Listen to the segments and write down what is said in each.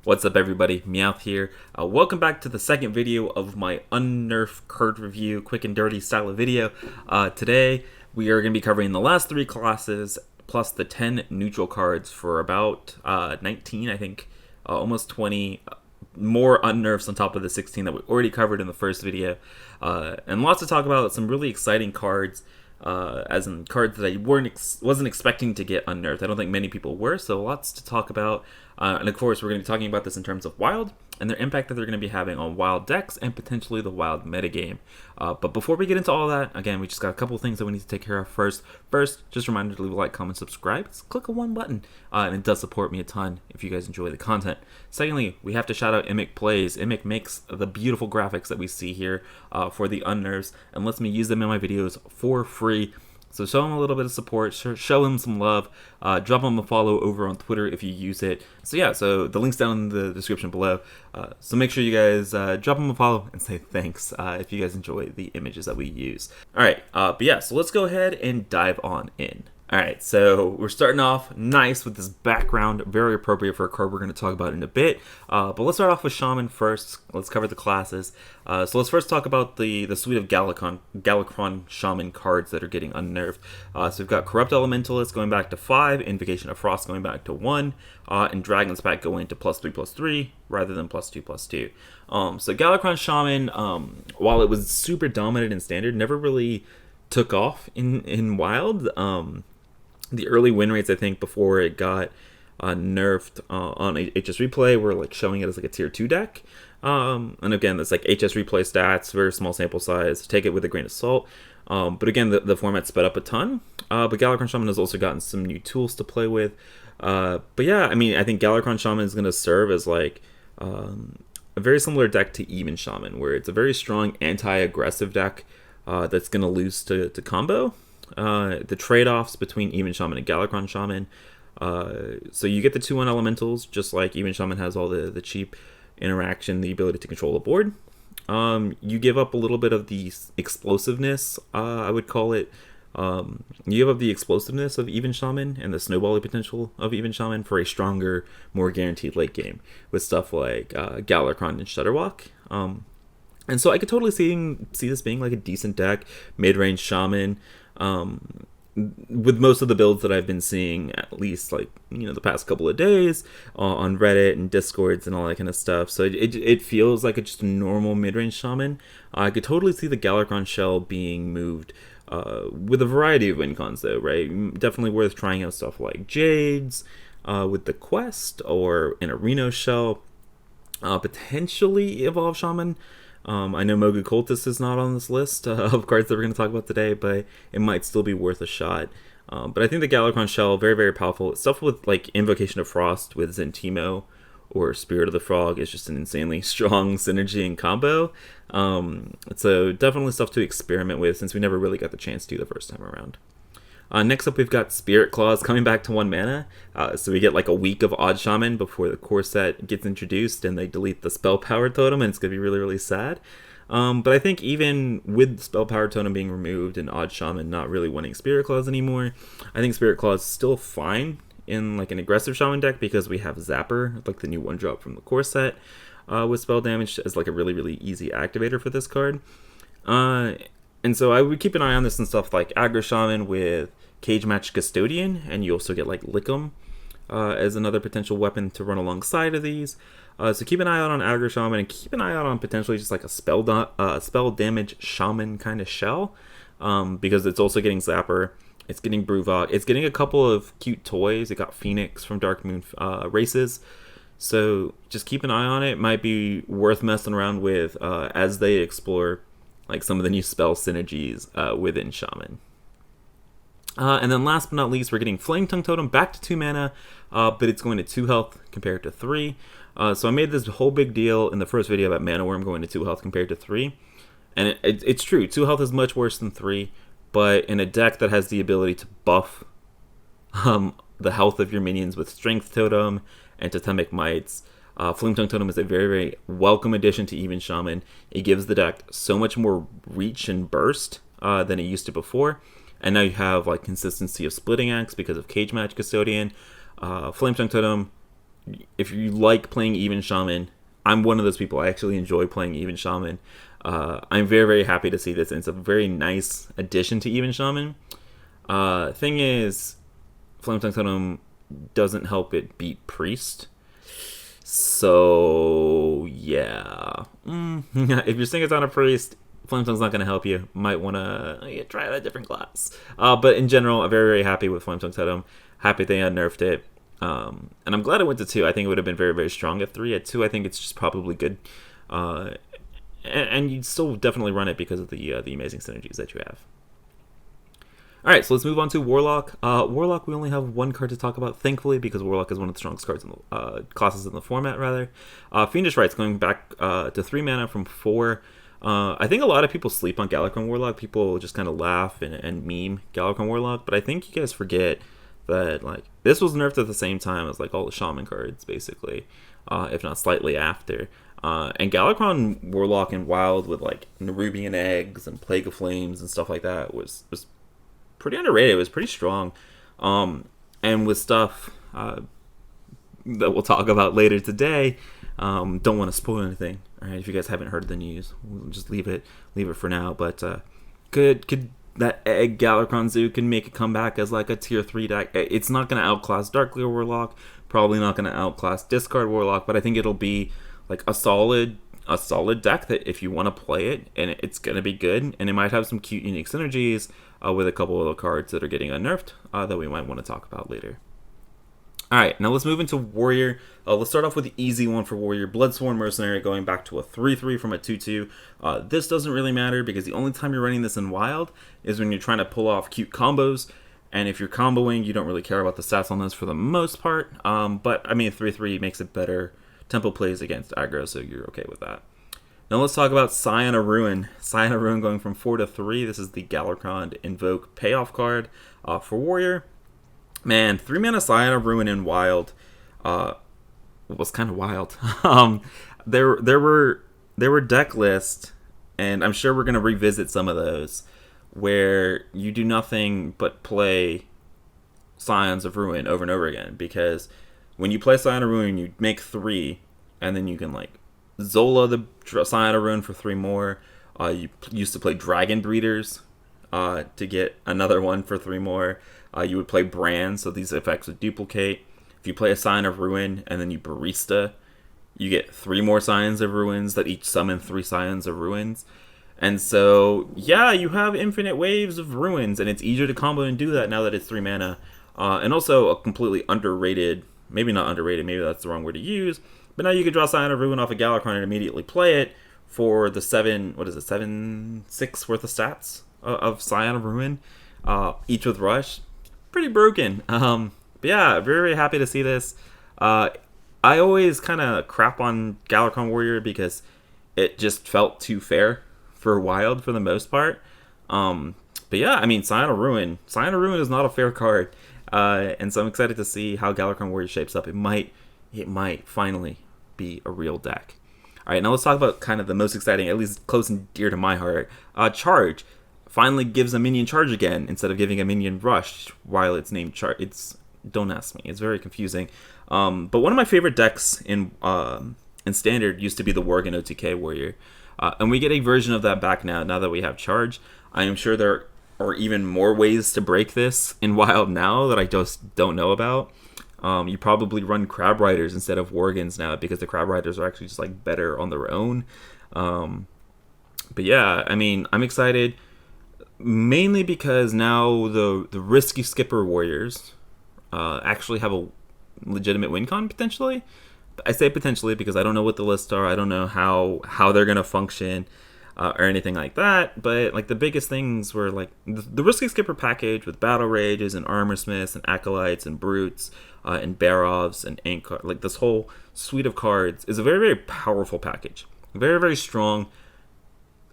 What's up everybody, Meowth here. Welcome back to the second video of my unnerfed card review, quick and dirty style of video. Today we are going to be covering the last 3 classes plus the 10 neutral cards for about 19, I think, almost 20 more unnerfs on top of the 16 that we already covered in the first video. And lots to talk about, some really exciting cards. As in cards that I wasn't expecting to get unnerfed. I don't think many people were, so lots to talk about. And of course, we're going to be talking about this in terms of Wild and their impact that they're going to be having on Wild decks and potentially the Wild metagame. But before we get into all that, again, we just got a couple of things that we need to take care of first. First, just a reminder to leave a like, comment, subscribe. Just click on one button, and it does support me a ton if you guys enjoy the content. Secondly, we have to shout out Immic Plays. Immic makes the beautiful graphics that we see here for the unnerfs and lets me use them in my videos for free. So show him a little bit of support, show him some love, drop him a follow over on Twitter if you use it. So yeah, so the link's down in the description below. So make sure you guys drop him a follow and say thanks if you guys enjoy the images that we use. Alright, but yeah, so let's go ahead and dive on in. Alright, so we're starting off nice with this background, very appropriate for a card we're going to talk about in a bit. But let's start off with Shaman first. Let's cover the classes. So let's first talk about the suite of Galakron Shaman cards that are getting unnerfed. So we've got Corrupt Elementalist going back to 5, Invocation of Frost going back to 1, and Dragon's Pact going to +3/+3 rather than +2/+2. So Galakron Shaman, while it was super dominant in Standard, never really took off in Wild. The early win rates, I think, before it got nerfed on HS Replay were like showing it as like a tier 2 deck. And again, that's like HS Replay stats, very small sample size, take it with a grain of salt. But again, the format sped up a ton. But Galakron Shaman has also gotten some new tools to play with. But yeah, I mean, I think Galakron Shaman is going to serve as like a very similar deck to Even Shaman, where it's a very strong anti-aggressive deck that's going to lose to combo. The trade-offs between Even Shaman and Galakron Shaman. So you get the 2/1 elementals, just like Even Shaman has all the cheap interaction, the ability to control the board. You give up a little bit of the explosiveness, I would call it. You give up the explosiveness of Even Shaman and the snowballing potential of Even Shaman for a stronger, more guaranteed late game with stuff like Galakron and Shudderwalk. And so I could totally see this being like a decent deck, mid-range Shaman. With most of the builds that I've been seeing, at least like, you know, the past couple of days on Reddit and Discords and all that kind of stuff. So it feels like just a normal mid-range Shaman. I could totally see the Galakron shell being moved with a variety of win cons though, right? Definitely worth trying out stuff like Jades with the Quest or an Areno shell. Potentially Evolve Shaman. I know Mogu Cultist is not on this list of cards that we're going to talk about today, but it might still be worth a shot. But I think the Galakron shell, very, very powerful. Stuff with like Invocation of Frost with Zentimo or Spirit of the Frog is just an insanely strong synergy and combo. So definitely stuff to experiment with since we never really got the chance to the first time around. Next up, we've got Spirit Claws coming back to 1 mana. So we get like a week of Odd Shaman before the core set gets introduced and they delete the Spell Power Totem, and it's going to be really, really sad. But I think even with the Spell Power Totem being removed and Odd Shaman not really winning Spirit Claws anymore, I think Spirit Claws is still fine in like an aggressive Shaman deck because we have Zapper, like the new 1-drop from the core set, with spell damage as like a really, really easy activator for this card. And so I would keep an eye on this and stuff like Aggro Shaman with Cage Match Custodian, and you also get like Lickum as another potential weapon to run alongside of these. So keep an eye out on Aggro Shaman and keep an eye out on potentially just like a spell damage Shaman kind of shell, because it's also getting Zapper, it's getting Bruvok, it's getting a couple of cute toys. It got Phoenix from Dark Moon Races. So just keep an eye on it. It might be worth messing around with as they explore like some of the new spell synergies within Shaman. And then last but not least, we're getting Flame Tongue Totem back to 2 mana, but it's going to 2 health compared to 3. So I made this whole big deal in the first video about Mana Worm going to 2 health compared to 3. And it's true, 2 health is much worse than 3, but in a deck that has the ability to buff the health of your minions with Strength Totem and Totemic Mites, Flame Tongue Totem is a very, very welcome addition to Even Shaman. It gives the deck so much more reach and burst than it used to before. And now you have like consistency of Splitting Axe because of Cage Match Custodian. Flame Tongue Totem if you like playing even Shaman, I'm one of those people. I actually enjoy playing even Shaman. I'm very, very happy to see this, and it's a very nice addition to even Shaman. Thing is, Flametongue Totem doesn't help it beat Priest. So, yeah. If you're singing on a Priest, Flametongue's not going to help you. Might want to try out a different class. But in general, I'm very, very happy with Flametongue Totem. Happy they nerfed it. And I'm glad it went to 2. I think it would have been very, very strong at 3. At 2, I think it's just probably good. And you'd still definitely run it because of the amazing synergies that you have. Alright, so let's move on to Warlock. Warlock, we only have one card to talk about, thankfully, because Warlock is one of the strongest cards in the classes in the format, rather. Fiendish Rites, going back to 3 mana from 4. I think a lot of people sleep on Galakron Warlock. People just kind of laugh and meme Galakron Warlock, but I think you guys forget that like this was nerfed at the same time as like all the Shaman cards, basically, if not slightly after. And Galakron Warlock and Wild with like Nerubian Eggs and Plague of Flames and stuff like that was pretty underrated. It was pretty strong. And with stuff that we'll talk about later today, don't want to spoil anything. All right, if you guys haven't heard the news, we'll just leave it for now. But could that Egg Galakron Zoo can make a comeback as like a tier 3 deck. It's not going to outclass Darkleer Warlock, probably not going to outclass Discard Warlock, but I think it'll be like a solid deck that if you want to play it, and it's going to be good, and it might have some cute unique synergies with a couple of the cards that are getting unnerfed that we might want to talk about later. Alright, now let's move into Warrior. Let's start off with the easy one for Warrior. Bloodsworn Mercenary going back to a 3-3 from a 2-2. This doesn't really matter because the only time you're running this in Wild is when you're trying to pull off cute combos. And if you're comboing, you don't really care about the stats on this for the most part. But, I mean, 3-3 makes it better. Tempo plays against aggro, so you're okay with that. Now let's talk about Scion of Ruin. Scion of Ruin going from 4 to 3. This is the Galakron Invoke payoff card for Warrior. Man, 3 mana Scion of Ruin in Wild was kind of wild. There were deck lists, and I'm sure we're going to revisit some of those, where you do nothing but play Scions of Ruin over and over again. Because when you play Scion of Ruin, you make 3, and then you can like Zola the Scion of Ruin for 3 more. You used to play Dragon Breeders to get another one for 3 more. You would play Brand, so these effects would duplicate. If you play a Scion of Ruin and then you Barista, you get 3 more Scions of Ruins that each summon 3 Scions of Ruins. And so, yeah, you have infinite waves of Ruins, and it's easier to combo and do that now that it's 3 mana. And also a completely underrated, maybe not underrated, maybe that's the wrong word to use, but now you can draw Scion of Ruin off a Galakron and immediately play it for the 7-6 worth of stats of Scion of Ruin, each with Rush. Pretty broken. But yeah, very, very happy to see this. I always kind of crap on Galakron Warrior because it just felt too fair for Wild for the most part. But yeah, I mean, Scion of Ruin is not a fair card. And so I'm excited to see how Galakron Warrior shapes up. It might finally be a real deck. All right, now let's talk about kind of the most exciting, at least close and dear to my heart. Charge finally gives a minion charge again instead of giving a minion rush while it's named charge. Don't ask me. It's very confusing. But one of my favorite decks in Standard used to be the Worgen OTK Warrior. And we get a version of that back now that we have charge. I am sure there are even more ways to break this in Wild now that I just don't know about. You probably run Crab Riders instead of Worgens now because the Crab Riders are actually just like better on their own. But yeah, I mean, I'm excited. Mainly because now the risky skipper warriors actually have a legitimate win con potentially. I say potentially because I don't know what the lists are. I don't know how they're gonna function or anything like that. But like the biggest things were like the risky skipper package with battle rages and armor smiths and acolytes and brutes and Barovs and Ankar. Like this whole suite of cards is a very, very powerful package. Very, very strong.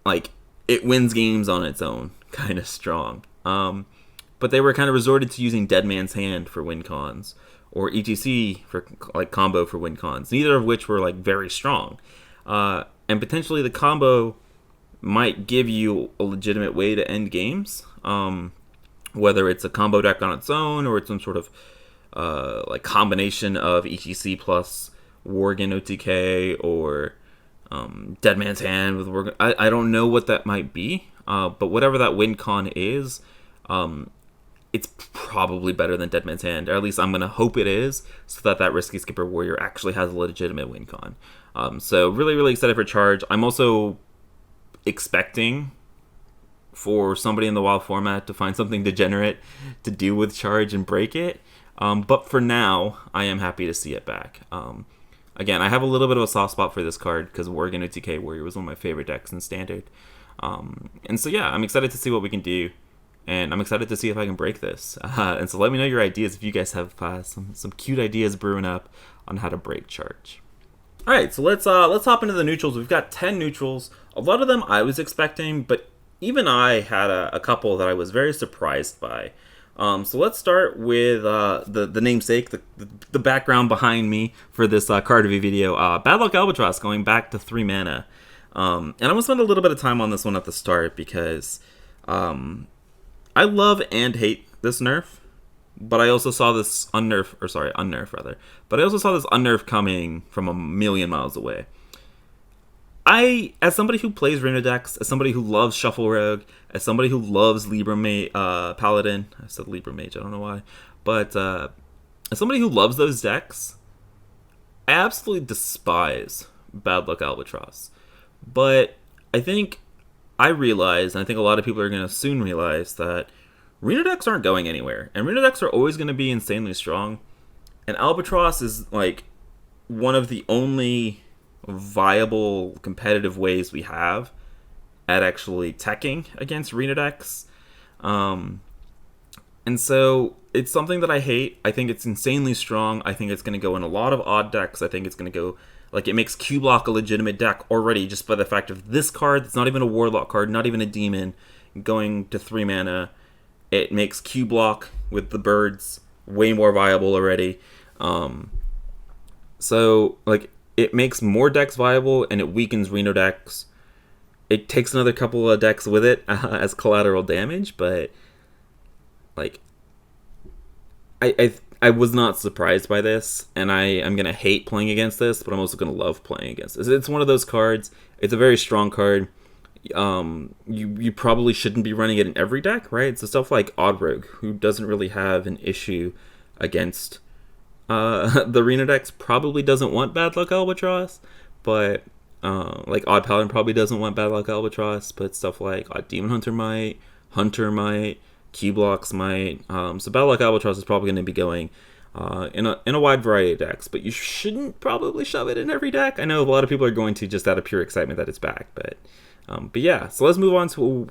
Like it wins games on its own. Kind of strong. But they were kind of resorted to using Dead Man's Hand for win cons or ETC for like combo for win cons, neither of which were like very strong. And potentially the combo might give you a legitimate way to end games, whether it's a combo deck on its own or it's some sort of like combination of ETC plus Worgen OTK or Dead Man's Hand with Worgen. I don't know what that might be, but whatever that win con is, it's probably better than Dead Man's Hand, or at least I'm going to hope it is, so that Risky Skipper Warrior actually has a legitimate win con. So really, really excited for Charge. I'm also expecting for somebody in the WoW format to find something degenerate to do with Charge and break it. But for now, I am happy to see it back. Again, I have a little bit of a soft spot for this card because Worgen OTK Warrior was one of my favorite decks in Standard. And so yeah, I'm excited to see what we can do. And I'm excited to see if I can break this. And so let me know your ideas if you guys have some cute ideas brewing up on how to break Charge. All right, so let's hop into the neutrals. We've got 10 neutrals. A lot of them I was expecting, but even I had a couple that I was very surprised by. So let's start with the namesake, the background behind me for this card review video. Bad Luck Albatross going back to 3 mana. And I'm going to spend a little bit of time on this one at the start because I love and hate this nerf, but I also saw this unnerf rather. But I also saw this unnerf coming from a million miles away. As somebody who plays Reno decks, as somebody who loves Shuffle Rogue, as somebody who loves Libra Paladin, I said Libra Mage, I don't know why, but as somebody who loves those decks, I absolutely despise Bad Luck Albatross. But I realize, and I think a lot of people are going to soon realize, that Reno decks aren't going anywhere, and Reno decks are always going to be insanely strong, and Albatross is like one of the only viable competitive ways we have at actually teching against Reno decks. And so it's something that I hate. I think it's insanely strong. I think it's going to go in a lot of odd decks. I think it's going to go, like, it makes Q-Block a legitimate deck already just by the fact of this card. It's not even a Warlock card, not even a Demon, going to 3 mana. It makes Q-Block with the birds way more viable already. So, like, it makes more decks viable, and it weakens Reno decks. It takes another couple of decks with it as collateral damage, but, like, I was not surprised by this, and I'm going to hate playing against this, but I'm also going to love playing against this. It's one of those cards. It's a very strong card. You probably shouldn't be running it in every deck, right? So stuff like Odd Rogue, who doesn't really have an issue against the Reno decks, probably doesn't want Bad Luck Albatross, but like Odd Paladin probably doesn't want Bad Luck Albatross, but stuff like Odd Demon Hunter might, Keyblocks might. So Bad Luck Albatross is probably going to be going in a wide variety of decks, but you shouldn't probably shove it in every deck. I know a lot of people are going to just out of pure excitement that it's back, but yeah. So let's move on to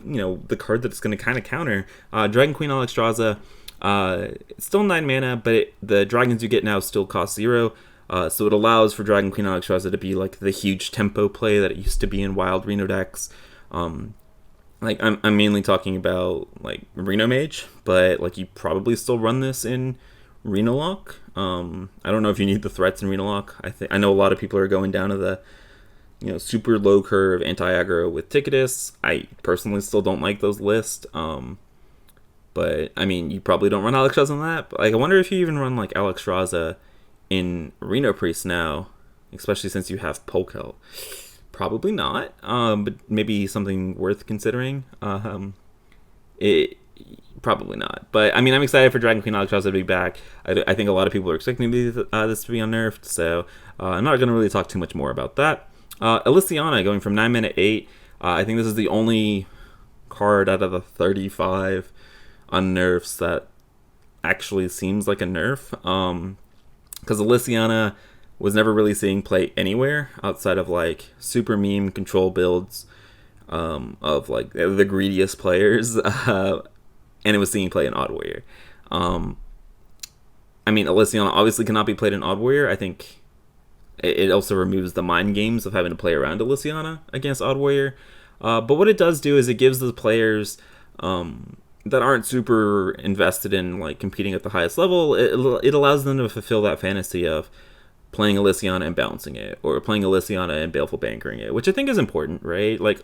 the card that's going to kind of counter Dragon Queen Alexstrasza. It's still 9 mana, but the dragons you get now still cost 0. So it allows for Dragon Queen Alexstrasza to be like the huge tempo play that it used to be in wild Reno decks. Like I'm mainly talking about like Reno Mage, but like you probably still run this in Reno Lock. I don't know if you need the threats in Reno Lock. I know a lot of people are going down to the super low curve anti-aggro with Ticketus. I personally still don't like those lists. But I mean, you probably don't run Alexstrasza on that. But like, I wonder if you even run like Alexstrasza in Reno Priest now, especially since you have Polkel. Probably not, but maybe something worth considering. It probably not, but I mean, I'm excited for Dragon Queen Alexstrasza to be back. I think a lot of people are expecting this to be unnerfed, so I'm not going to really talk too much more about that. Elysiana going from 9 mana 8. I think this is the only card out of the 35 unnerfs that actually seems like a nerf. Because Elysiana was never really seeing play anywhere outside of like super meme control builds of like the greediest players, and it was seeing play in Odd Warrior. I mean, Elysiana obviously cannot be played in Odd Warrior. I think it also removes the mind games of having to play around Elysiana against Odd Warrior. But what it does do is it gives the players that aren't super invested in like competing at the highest level, it allows them to fulfill that fantasy of playing Elysiana and bouncing it, or playing Elysiana and Baleful Bankering it, which I think is important, right? Like,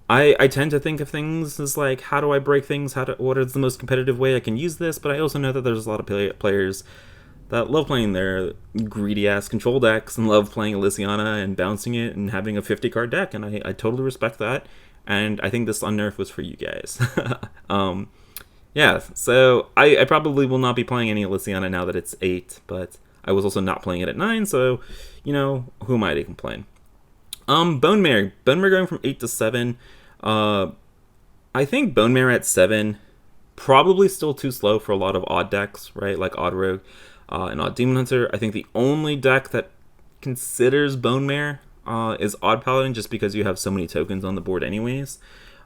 I tend to think of things as like, how do I break things? What is the most competitive way I can use this? But I also know that there's a lot of players that love playing their greedy ass control decks and love playing Elysiana and bouncing it and having a 50 card deck, and I totally respect that. And I think this unnerf was for you guys. Yeah, so I probably will not be playing any Elysiana now that it's 8, but I was also not playing it at 9, so, you know, who am I to complain? Bone Mare going from 8 to 7. I think Bone Mare at 7, probably still too slow for a lot of odd decks, right? Like Odd Rogue and Odd Demon Hunter. I think the only deck that considers Bone Mare is Odd Paladin, just because you have so many tokens on the board anyways.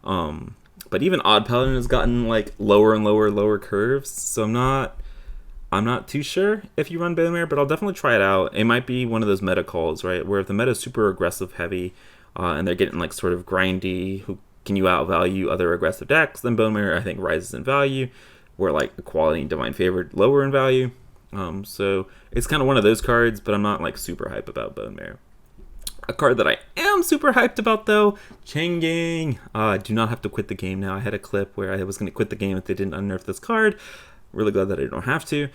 But even Odd Paladin has gotten like lower and lower curves, so I'm not too sure if you run Bone Mare, but I'll definitely try it out. It might be one of those meta calls, right, where if the meta is super aggressive heavy and they're getting like sort of grindy, who can you outvalue other aggressive decks, then Bone Mare I think rises in value, where like Equality and Divine Favor lower in value. So it's kind of one of those cards, but I'm not like super hype about Bone Mare. A card that I am super hyped about, though, Changing. I do not have to quit the game now. I had a clip where I was going to quit the game if they didn't unnerf this card. Really glad that I don't have to.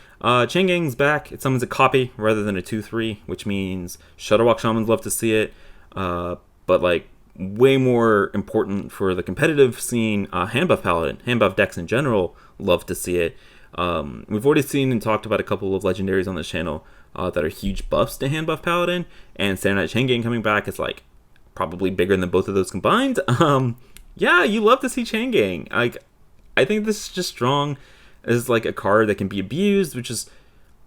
Changing's back. It summons a copy rather than a 2/3, which means Shutterwalk Shamans love to see it. But like way more important for the competitive scene, Handbuff Paladin, Handbuff decks in general love to see it. We've already seen and talked about a couple of legendaries on this channel that are huge buffs to Handbuff Paladin, and Standard Changing coming back is like probably bigger than both of those combined. Yeah, you love to see Changing. Like, I think this is just strong as like a card that can be abused, which is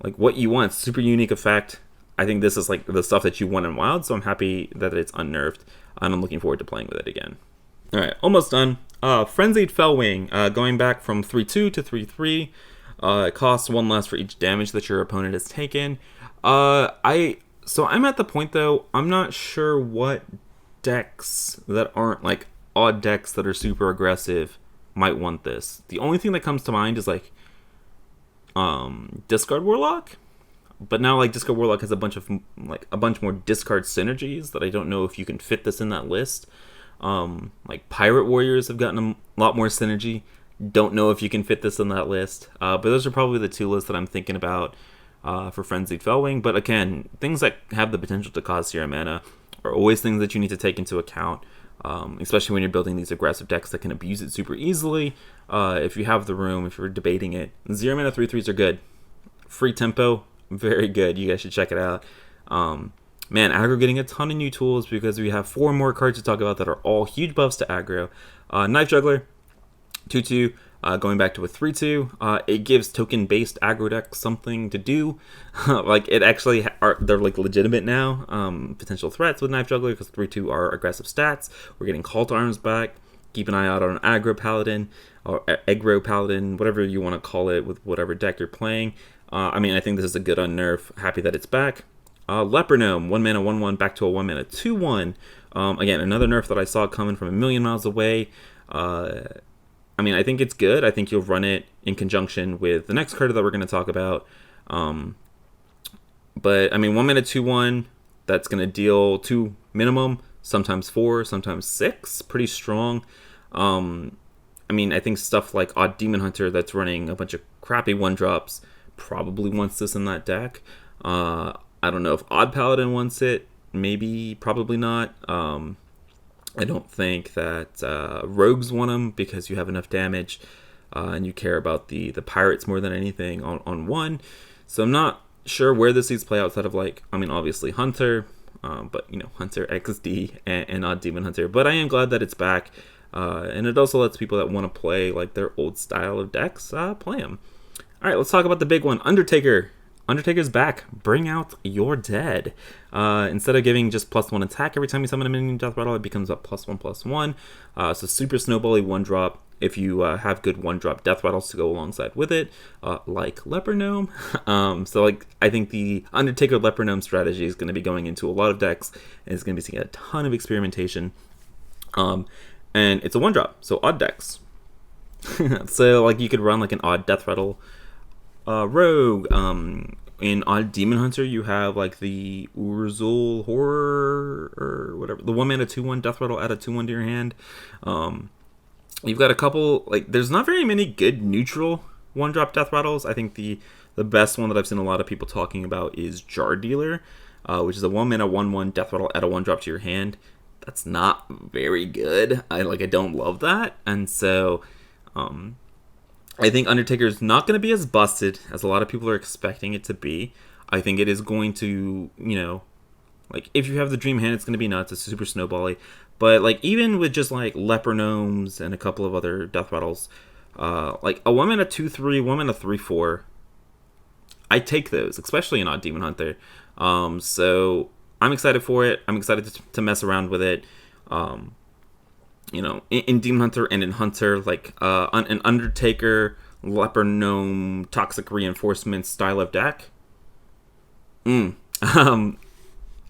like what you want. Super unique effect. I think this is like the stuff that you want in Wild, so I'm happy that it's unnerfed, and I'm looking forward to playing with it again. All right, almost done. Frenzied Fellwing, going back from 3/2 to 3/3. It costs 1 less for each damage that your opponent has taken. So I'm at the point, though, I'm not sure what decks that aren't like odd decks that are super aggressive might want this. The only thing that comes to mind is like Discard Warlock, but now like Discard Warlock has a bunch more discard synergies that I don't know if you can fit this in that list. Like Pirate Warriors have gotten a lot more synergy. Don't know if you can fit this in that list, but those are probably the two lists that I'm thinking about for Frenzied Fellwing. But again, things that have the potential to cause 0 mana are always things that you need to take into account, especially when you're building these aggressive decks that can abuse it super easily. If you have the room, if you're debating it, 0 mana 3/3s are good. Free tempo, very good. You guys should check it out. Man, aggro getting a ton of new tools because we have 4 more cards to talk about that are all huge buffs to aggro. Knife Juggler, 2/2, going back to a 3/2. It gives token-based aggro decks something to do. Like, it actually, they're like legitimate now. Potential threats with Knife Juggler because 3/2 are aggressive stats. We're getting Call to Arms back. Keep an eye out on Aggro Paladin or Aggro Paladin, whatever you want to call it, with whatever deck you're playing. I mean, I think this is a good unnerf. Happy that it's back. Leper Gnome, 1 mana 1/1 back to a 1 mana 2/1. Again, another nerf that I saw coming from a million miles away. I mean, I think it's good. I think you'll run it in conjunction with the next card that we're going to talk about. But, I mean, 1 mana 2/1, that's going to deal 2 minimum, sometimes 4, sometimes 6. Pretty strong. I mean, I think stuff like Odd Demon Hunter that's running a bunch of crappy 1-drops probably wants this in that deck. I don't know if Odd Paladin wants it. Maybe, probably not. I don't think that rogues want them because you have enough damage and you care about the pirates more than anything on 1. So I'm not sure where this needs to play outside of, like, I mean, obviously Hunter, but, you know, Hunter XD and Odd Demon Hunter. But I am glad that it's back. And it also lets people that want to play, like, their old style of decks play them. All right, let's talk about the big one, Undertaker. Undertaker's back. Bring out your dead. Instead of giving just +1 attack every time you summon a minion Death Rattle, it becomes a +1/+1. So super snowbally 1-drop if you have good 1-drop Death Rattles to go alongside with it, like Leper Gnome. So like I think the Undertaker Leper Gnome strategy is going to be going into a lot of decks, and it's going to be seeing a ton of experimentation. And it's a 1-drop, so odd decks. So like you could run like an odd Death Rattle rogue. In Odd Demon Hunter, you have like the Urzul Horror or whatever, the 1 mana 2/1 Death Rattle, add a 2/1 to your hand. You've got a couple, like, there's not very many good neutral 1-drop Death Rattles. I think the The best one that I've seen a lot of people talking about is Jar Dealer, which is a 1-mana 1/1 death rattle at a 1-drop to your hand. That's not very good. I don't love that, and so I think Undertaker is not going to be as busted as a lot of people are expecting it to be. I think it is going to, if you have the Dream Hand, it's going to be nuts. It's super snowbally. But, even with just, Leper Gnomes and a couple of other death rattles, a 1-mana 2/3, 1-mana 3/4, I take those, especially in Odd Demon Hunter. So I'm excited for it. I'm excited to mess around with it. In Demon Hunter and in Hunter, an Undertaker, Leper Gnome, Toxic Reinforcement style of deck. I'm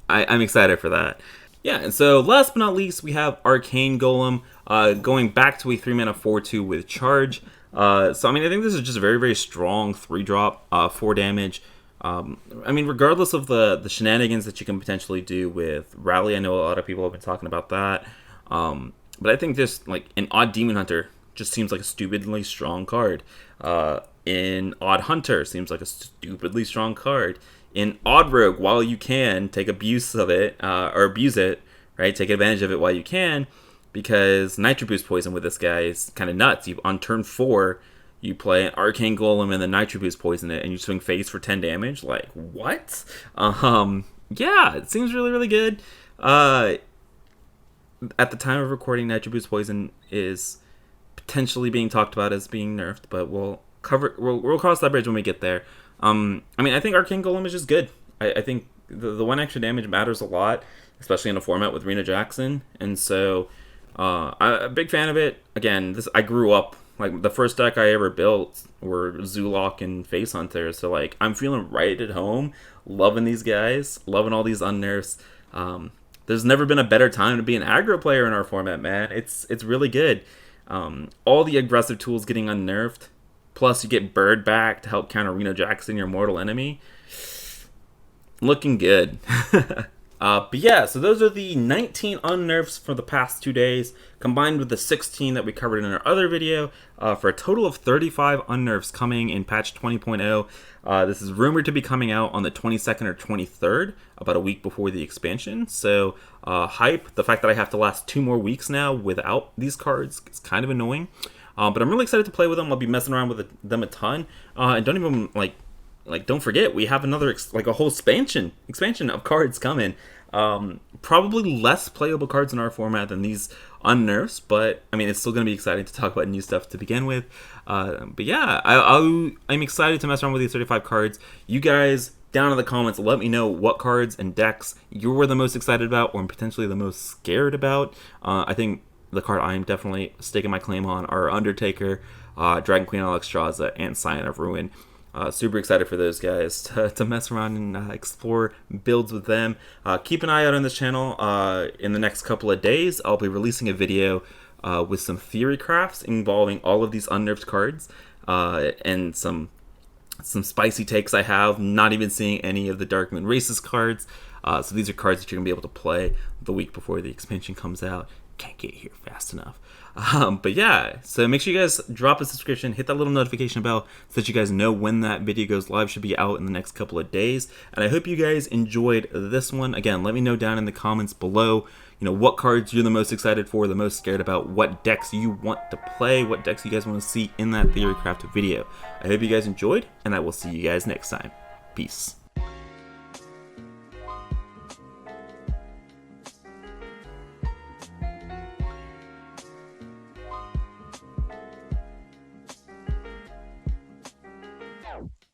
excited for that. Yeah, and so last but not least, we have Arcane Golem, going back to a 3-mana 4/2 with charge. I think this is just a very, very strong 3-drop, 4 damage. Regardless of the shenanigans that you can potentially do with Rally, I know a lot of people have been talking about that. But I think just, an Odd Demon Hunter just seems like a stupidly strong card. In Odd Hunter seems like a stupidly strong card. In Odd Rogue, while you can take abuse of it, or abuse it, right? Take advantage of it while you can, because Nitro Boost Poison with this guy is kind of nuts. On turn 4, you play an Arcane Golem and then Nitro Boost Poison it, and you swing face for 10 damage. What? Yeah, it seems really, really good. At the time of recording, Nitro Boost Poison is potentially being talked about as being nerfed, but we'll cross that bridge when we get there. I think Arcane Golem is just good. I think the 1 extra damage matters a lot, especially in a format with Rena Jackson, and so I'm a big fan of it. Again, I grew up, the first deck I ever built were Zoolock and Face Hunter, so I'm feeling right at home, loving these guys, loving all these unnerfs. There's never been a better time to be an aggro player in our format, man. It's really good. All the aggressive tools getting unnerfed, plus you get Bird back to help counter Reno Jackson, your mortal enemy. Looking good. But yeah, so those are the 19 unnerfs for the past 2 days, combined with the 16 that we covered in our other video, for a total of 35 unnerfs coming in patch 20.0. This is rumored to be coming out on the 22nd or 23rd, about a week before the expansion. So hype. The fact that I have to last 2 more weeks now without these cards is kind of annoying. But I'm really excited to play with them. I'll be messing around with them a ton. And don't even, don't forget, we have another, a whole expansion of cards coming. Probably less playable cards in our format than these unnerfs, but it's still going to be exciting to talk about new stuff to begin with. But yeah, I'm excited to mess around with these 35 cards. You guys down in the comments, let me know what cards and decks you were the most excited about or potentially the most scared about. I think the card I'm definitely staking my claim on are Undertaker, Dragon Queen Alexstrasza, and Scion of Ruin. Super excited for those guys to mess around and explore builds with them. Keep an eye out on this channel. In the next couple of days, I'll be releasing a video with some theory crafts involving all of these unnerfed cards, and some spicy takes I have, not even seeing any of the Dark Moon Races cards. So these are cards that you're going to be able to play the week before the expansion comes out. Can't get here fast enough. But yeah, so make sure you guys drop a subscription, hit that little notification bell so that you guys know when that video goes live. Should be out in the next couple of days. And I hope you guys enjoyed this one. Again, let me know down in the comments below, what cards you're the most excited for, the most scared about, what decks you want to play, what decks you guys want to see in that Theory Craft video. I hope you guys enjoyed, and I will see you guys next time. Peace.